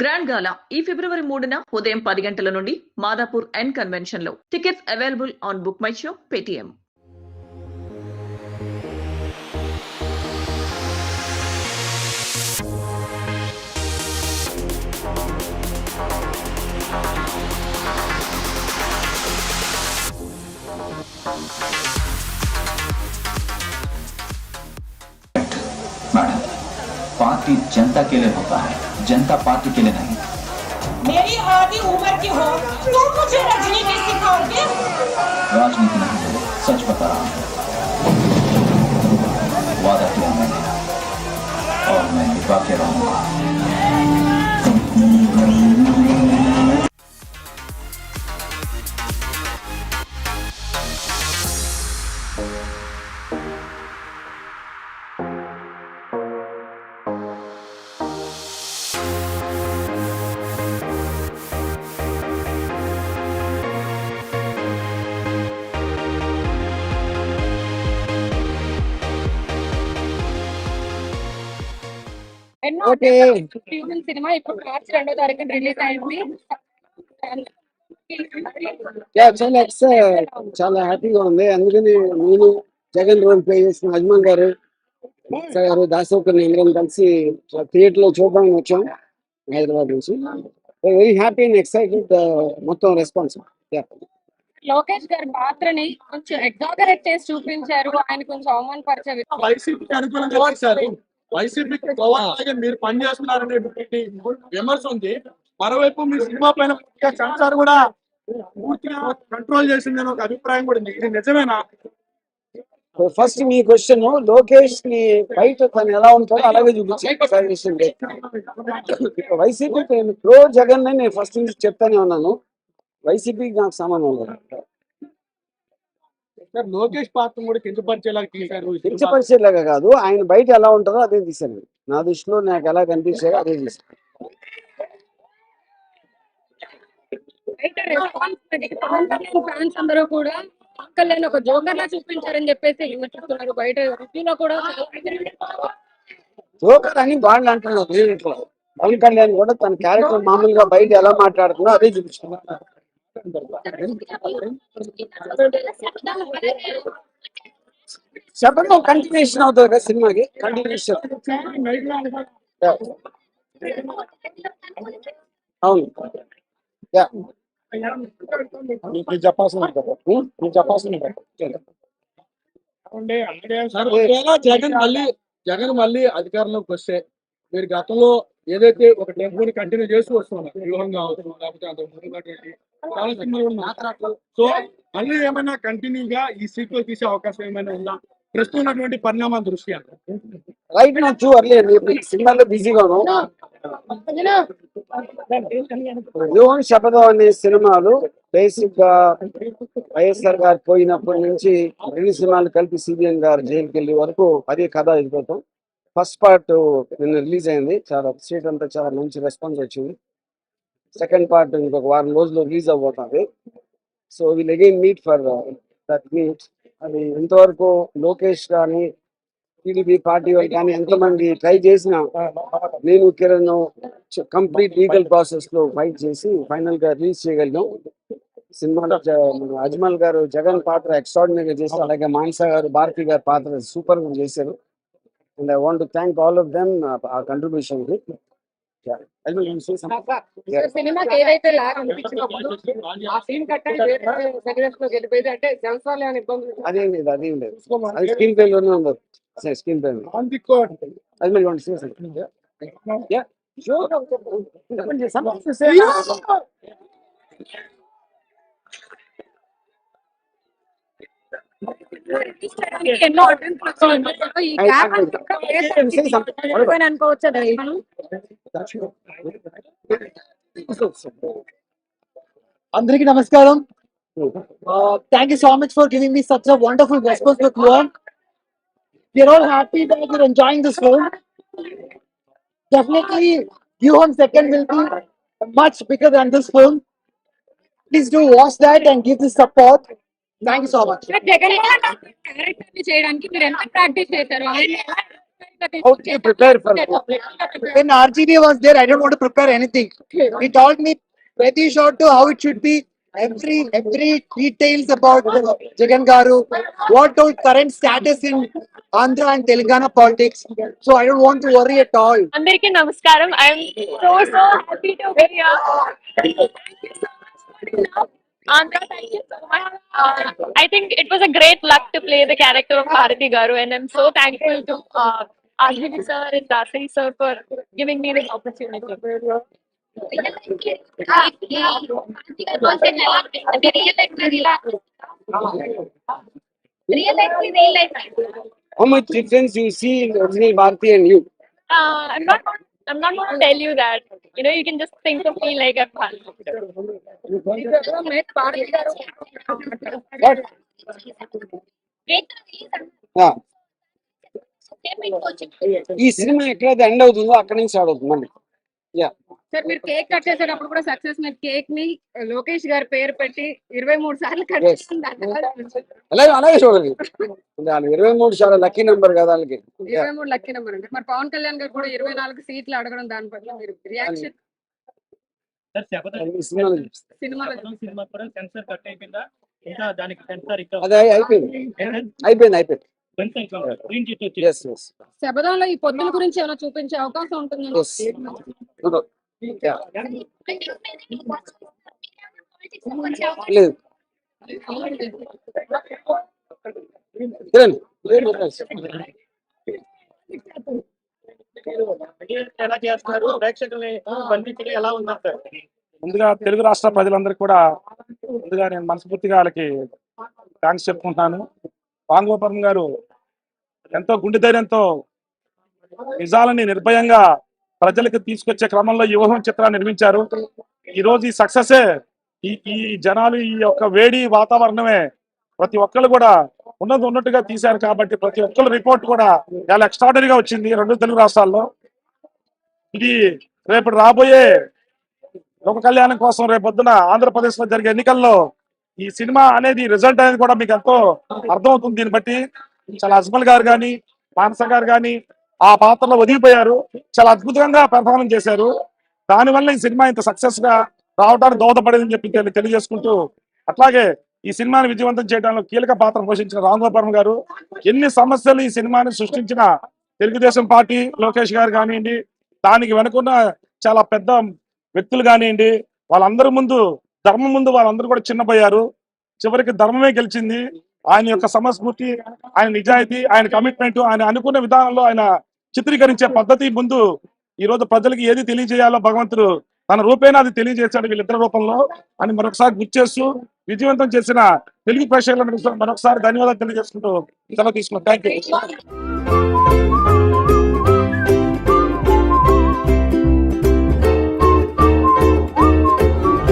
Grand గాలా ఈ ఫిబ్రవరి 3న ఉదయం 10 గంటల నుండి మాదాపూర్ ఎన్ కన్వెన్షన్ లో. Tickets available on book my show, Paytm. Madam, party जनता के लिए होता है, जनता पार्टी के लिए नहीं। मेरी आधी उम्र की हो तो मुझे राजनीति सिखाओगे? राजनीति नहीं, सच बता रहा हूँ। वादा किया मैंने और मैं निभा के रहूंगा। సినిమా ఇప్పుడు మార్చి 2వ తారీఖున రిలీజ్ అయింది. చాలా హ్యాపీగా ఉంది. అందుకని నేను జగన్ రోల్ ప్లే చేసిన అజ్మల్ గారు దాసోకర్ అందరం కలిసి థియేటర్ లో చూడడానికి వచ్చాం హైదరాబాద్ నుంచి. వెరీ హ్యాపీ అండ్ ఎక్సైటెడ్ మొత్తం రెస్పాన్స్. లోకేష్ గారి పాత్రని కొంచెం ఎగ్జాగరేట్ చేసి చూపించారు. ఆయన కొంచెం అవమానపరిచే వైసీపీకి అనుకూలంగా చేశారు. వైసీపీకి గోవాలాగే మీరు పనిచేస్తున్నారనేటువంటి విమర్శ ఉంది. మరోవైపు మీ సినిమా పైన సెన్సార్ కూడా పూర్తిగా కంట్రోల్ చేసిందని ఒక అభిప్రాయం కూడా ఉంది. ఇది నిజమేనా? ఫస్ట్ మీ క్వశ్చన్, లోకేష్ ని బయట తను ఎలా ఉంటారో అలాగే చూపించారు. వైసీపీ ప్రో జగన్ అని నేను ఫస్ట్ నుంచి చెప్తానే ఉన్నాను. వైసీపీకి నాకు సంబంధం లేదు. లోకేష్ పాత్ర కూడా కించపరిచేలాగా తీశారు. కించపరిచేలాగా కాదు, ఆయన బయట ఎలా ఉంటారో అదే తీశాను. నా దృష్టిలో నాకు ఎలా కనిపించారో అదే తీశాను. ఫ్యాన్స్ అందరూ కూడా కళ్యాణ్ ఒక జోకర్ లా చూపించారని చెప్పేసి చెప్తున్నారు. బయట రివ్యూలో కూడా జోకర్ అని వాళ్ళు అంటున్నారు. పవన్ కళ్యాణ్ కూడా తన క్యారెక్టర్ మామూలుగా బయట ఎలా మాట్లాడుతున్నా అదే చూపిస్తున్నారు. శపథం కంటిన్యూషన్ అవుతుంది కదా సినిమాకి. కంటిన్యూషన్ అవును. జగన్ మళ్ళీ అధికారంలోకి వస్తే మీరు గతంలో ఏదైతే ఒక టెంపోని కంటిన్యూ చేస్తూ వస్తున్నారు, వ్యూహంగా లేకపోతే సో మళ్ళీ ఏమైనా కంటిన్యూగా ఈ సీక్వెల్ తీసే అవకాశం ఏమైనా ఉందా ప్రస్తుతం ఉన్నటువంటి పరిణామాల దృష్ట్యా? రైట్ నా టూ అర్లీ సినిమాలో బిజీగా ఉన్నాం. వ్యూహం శపథం అనే సినిమాలు బేసిక్ గా వైఎస్ఆర్ గారు పోయినప్పటి నుంచి 2 సినిమాలు కలిపి సిబిఎన్ గారు జైలుకి వెళ్ళే వరకు అదే కథ అయిపోతాం. ఫస్ట్ పార్ట్ నిన్న రిలీజ్ అయింది. చాలా స్టేట్ అంతా చాలా మంచి రెస్పాన్స్ వచ్చింది. సెకండ్ పార్ట్ ఇంకొక వారం రోజుల్లో రిలీజ్ అవబోతుంది. So will again meet for that meet. అది ఇంతవరకు లోకేష్ కానీ టీడీపీ పార్టీ వాళ్ళు కానీ ఎంతమంది ట్రై చేసినా నేను కిరణ్ కంప్లీట్ లీగల్ ప్రాసెస్ లో ఫైట్ చేసి ఫైనల్ గా రిలీజ్ చేయగలిగాం. సినిమాలో అజ్మల్ గారు జగన్ పాత్ర ఎక్స్ట్రాడినరీగా చేశారు. అలాగే మానస గారు, భారతి గారి పాత్ర సూపర్ గా చేశారు. And I want to thank all of them our contribution. సినిమాకి ఏదైతే లాగ్ అనిపించినప్పుడు ఆ సీన్ కట్టడి గెలిపోయింది అంటే జనసాలి అని ఇబ్బంది అదేం లేదు. అది స్క్రీన్ ప్లే లోనే ఉంది. స్క్రీన్ ప్లే అది మీరు ఎన్నో అనుకోవచ్చు. అందరికి నమస్కారం. Thank you so much for giving me such a wonderful response with Luan. We are all happy that you're enjoying this film. Definitely, Yuhan second will be much bigger than this film. Please do watch that and give this support. Thank you so much. Jagan character చేయడానికి మీరు ఎంత practice చేశారు? How do you prepare for When RGB was there, I don't want to prepare anything. He told me very short to how it should be. Every details about Jagan Garu, what the current status in Andhra and Telangana politics. So I don't want to worry at all. అందరికీ నమస్కారం. I'm so happy to be here. Andhra, thank you so much. I think it was a great luck to play the character of Bharati Garu, and I'm so thankful to RGV sir and Dasi sir for giving me this opportunity. how much difference you see in original Bharati and you? I'm not going to tell you that. You know, you can just think of me like I'm fun. What? Yeah. ఈ cinema ఎక్కడైతే end అవుతుందో అక్కడి నుంచి start అవుతుంది మళ్ళీ. Yeah sir మీరు cake cut చేసేటప్పుడు కూడా సక్సెస్ మీరు కేక్ ని లోకేష్ గారి పేరు పెట్టి 23 సార్లు కట్ Yes. చేసింది. అలాగే చూడాలి. వాళ్ళు 23 చాలా లక్కీ నెంబర్ కదా వాళ్ళకి. 23 లక్కీ నెంబర్ అంటే మరి పవన్ కళ్యాణ్ గారు కూడా 24 సీట్లు అడగడం దాని పట్ల మీరు రియాక్షన్ ఈ సినిమాలో సినిమాలో సినిమా కూడా సెన్సార్ కట్ అయిపోయిందా ఇంకా దానికి సెన్సార్ ఇంకా అదే అయిపోయింది. Yes. శబదంలో ఈ పొద్దుల గురించి ఏమైనా చూపించే అవకాశం ఉంటుందండి. Yes. Good. Yeah. లేదు. ఎలా చేస్తున్నారు ప్రేక్షకుల్ని బంధించడం ఎలా ఉందంటారు? ముందుగా తెలుగు రాష్ట్ర ప్రజలందరికీ కూడా ముందుగా నేను మనస్ఫూర్తిగా వాళ్ళకి థ్యాంక్స్ చెప్పుకుంటున్నాను. రాంగోపాల్ గారు ఎంతో గుండె ధైర్యంతో నిజాలని నిర్భయంగా ప్రజలకు తీసుకొచ్చే క్రమంలో ఈ ఊహం చిత్రాన్ని నిర్మించారు. ఈ రోజు ఈ సక్సెసే ఈ జనాలు ఈ యొక్క వేడి వాతావరణమే ప్రతి ఒక్కరు కూడా ఉన్నట్టుగా తీశారు కాబట్టి ప్రతి ఒక్కరు రిపోర్ట్ కూడా చాలా ఎక్స్ట్రాడనరీగా వచ్చింది 2 తెలుగు రాష్ట్రాల్లో. ఇది రేపు రాబోయే లోక కళ్యాణం కోసం రేపొద్దున ఆంధ్రప్రదేశ్ లో జరిగే ఎన్నికల్లో ఈ సినిమా అనేది రిజల్ట్ అనేది కూడా మీకు ఎంతో అర్థమవుతుంది. దీన్ని బట్టి చాలా అజ్మల్ గారు కానీ మానస గారు కానీ ఆ పాత్రలో ఒదిగిపోయారు. చాలా అద్భుతంగా పెర్ఫార్మెన్స్ చేశారు. దానివల్ల ఈ సినిమా ఇంత సక్సెస్ గా రావడానికి దోహదపడేదని చెప్పి తెలియజేసుకుంటూ, అట్లాగే ఈ సినిమాని విజయవంతం చేయడంలో కీలక పాత్ర పోషించిన రాంగోపాల్ గారు ఎన్ని సమస్యలు ఈ సినిమాని సృష్టించిన తెలుగుదేశం పార్టీ లోకేష్ గారు కానివ్వండి, దానికి వెనుకున్న చాలా పెద్ద వ్యక్తులు కానివ్వండి, వాళ్ళందరి ముందు ధర్మం ముందు వాళ్ళందరూ కూడా చిన్నపోయారు. చివరికి ధర్మమే గెలిచింది. ఆయన యొక్క సమస్ఫూర్తి, ఆయన నిజాయితీ, ఆయన కమిట్మెంట్, ఆయన అనుకున్న విధానంలో ఆయన చిత్రీకరించే పద్ధతి ముందు ఈ రోజు ప్రజలకు ఏది తెలియజేయాలో భగవంతుడు తన రూపేణ అది తెలియజేశాడు వీళ్ళిద్దరి రూపంలో అని మరొకసారి గుర్తు చేస్తూ విజయవంతం చేసిన తెలుగు ప్రేక్షకులను మరొకసారి ధన్యవాదాలు తెలియజేసుకుంటూ సెలవు తీసుకున్నాం. Thank you.